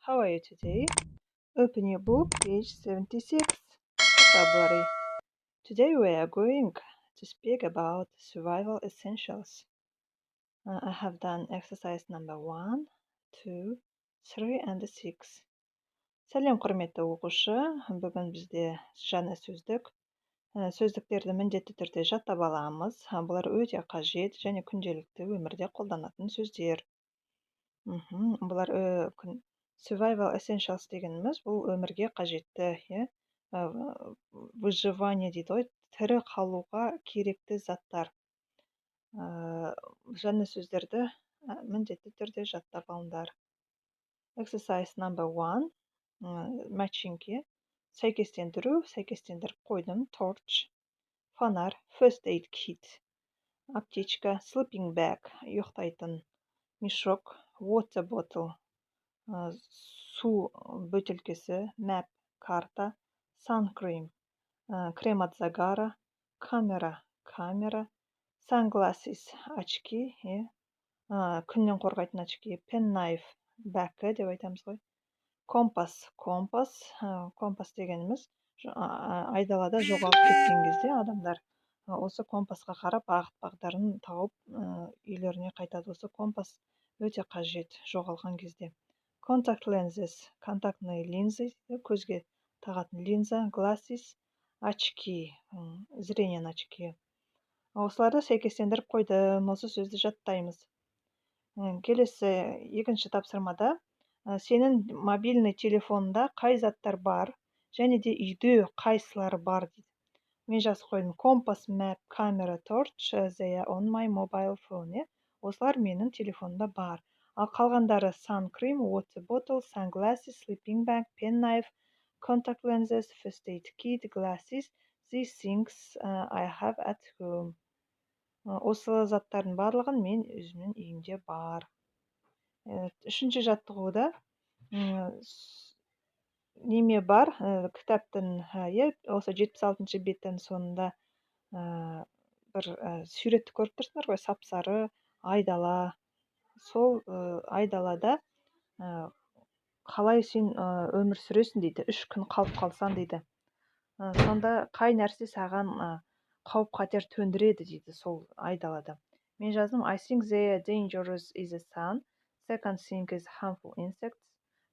How are you today? Open your book, page 76, vocabulary. Today we are going to speak about survival essentials. I have done exercise number 1, 2, 3 and 6. Сәлем құрметті оқушы, бүгін бізде жаңа сөздік. Сөздіктерді міндетті түрде жаттап аламыз. Бұлар өте қажет және күнделікті өмірде қолданатын сөздер. Бұлар survival essentials дегеніміз бұл өмірге қажетті, выживание дейді ғой, тірі қалуға керекті заттар. Жаңа сөздерді міндетті түрде жаттап алыңдар. Exercise number 1, matchingке сәйкестендіріп қойдым. Torch, фонарь, first aid kit, аптечка, sleeping bag, ұйықтайтын мешок, water bottle, су бөтелкесі, map, карта, sun cream, крем от загара, камера, sunglasses, очки, күннен қорғайтын очки, penknife, бәкі деп айтамыз ғой. Компас дегеніміз айдалада жоғалып кеткен кезде адамдар осы компасқа қарап бағыт-бағдарын тауып үйлеріне қайтады. Осы компас өте қажет жоғалған кезде. Contact lenses, контактный линзы, көзге тағатын линза, glasses, очки, зрениен очки. Осыларды сәйкестендіріп қойдым, осы сөзді жаттаймыз. Келесі екінші тапсырмада сенің мобильный телефонында қай заттар бар, және де үйде қайсылары бар дейді. Мен жазып қойдым. Компас, map, камера, torch, they are on my mobile phone. Осылар менің телефонымда бар. Ал қалғандары sun cream, water bottle, sunglasses, sleeping bag, penknife, contact lenses, first aid kit, glasses, these things I have at home. Осы заттардың барлығын мен өзімнің үйімде бар. Үшінші жаттығуда неме бар, кітаптың осы 76-шы беттің сонында бір суретті көріп тұрсыңдар ғой, сап-сары айдала. Сол айдалада қалай сен өмір сүресің дейді, 3 күн қалып қалсан дейді. Сонда қай нәрсе саған қауіп-қатер төндіреді дейді сол айдалада. Мен жаздым, I think they are dangerous is the sun. Second thing is harmful insects.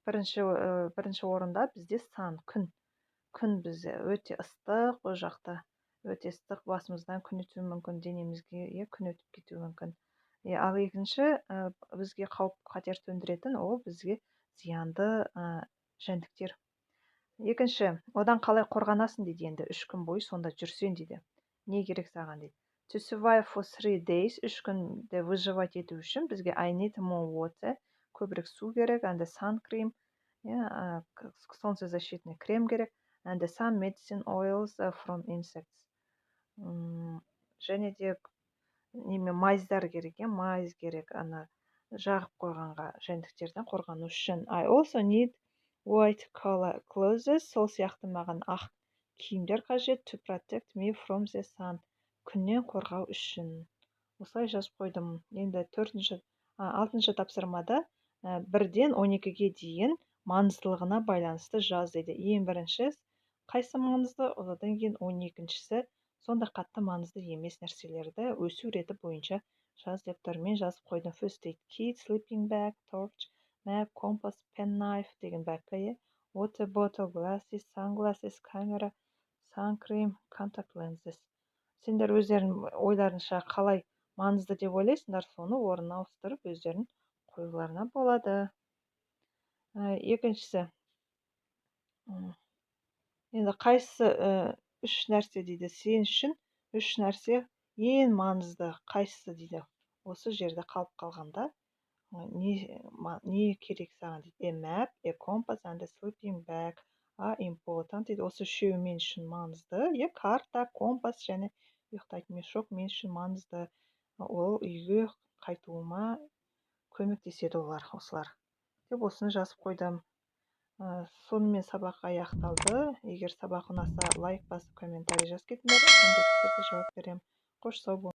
Бірінші орында бізде сан, күн бізде өте ыстық, ол жақта өте ыстық, басымыздан күн өтуі мүмкін, денемізге күн өтіп кетуі мүмкін. Ал екінші бізге қауіп қатер төндіретін, ол бізге зиянды жәндіктер. Екінші, одан қалай қорғанасың дейді, енді 3 күн бойы сонда жүрсен дейді. Не керек саған дейді. To survive for 3 days, 3 күнде выживать ету үшін бізге I need more water, көбірек су керек, and sun cream, солнцезащитный крем керек, and some medicine oils from insects. Және де майыздар керек, майыз керек, ана жағып қойғанға жәндіктерден қорғану үшін. I also need white color clothes, сол сияқты маған ақ киімдер қажет, to protect me from the sun, күннен қорғау үшін. Осылай жазып қойдым. Енді 6-шы тапсырмада 1-ден 12-ге дейін маңыздылығына байланысты жаз дейді. Ең бірінші қайсы маңызды, одан кейін 12-шісі сонда қатты маңызды емес нәрселерді өсу реті бойынша жаз деп тұр. Мен жазып қойдым. First aid kit, sleeping bag, torch, map, compass, penknife деген бәкі, water bottle, glasses, sunglasses, камера, sun cream, contact lenses. Сендер өздерін ойларынша қалай маңызды деп ойлайсыңдар, соны орнына ауыстырып өздерін қоюларына болады. Екіншісі, енді қайсы 3 нәрсе дейді, сен үшін 3 нәрсе ең маңызды қайсысы дейді. Осы жерде қалып қалғанда не керек саған дейді. A map, a compass and a sleeping bag are important дейді. Осы үшеуі мен үшін маңызды. Карта, компас және ұйықтайтын мешок мен үшін маңызды. Ол үйге қайтуыма көмектеседі олар, осылар. Деп осыны жазып қойдым. Сонымен сабақ аяқталды. Егер сабақ ұнаса, лайк басып, комментарий жазып кетіңдер. Міндетті түрде жауап беремін. Қош сау бол.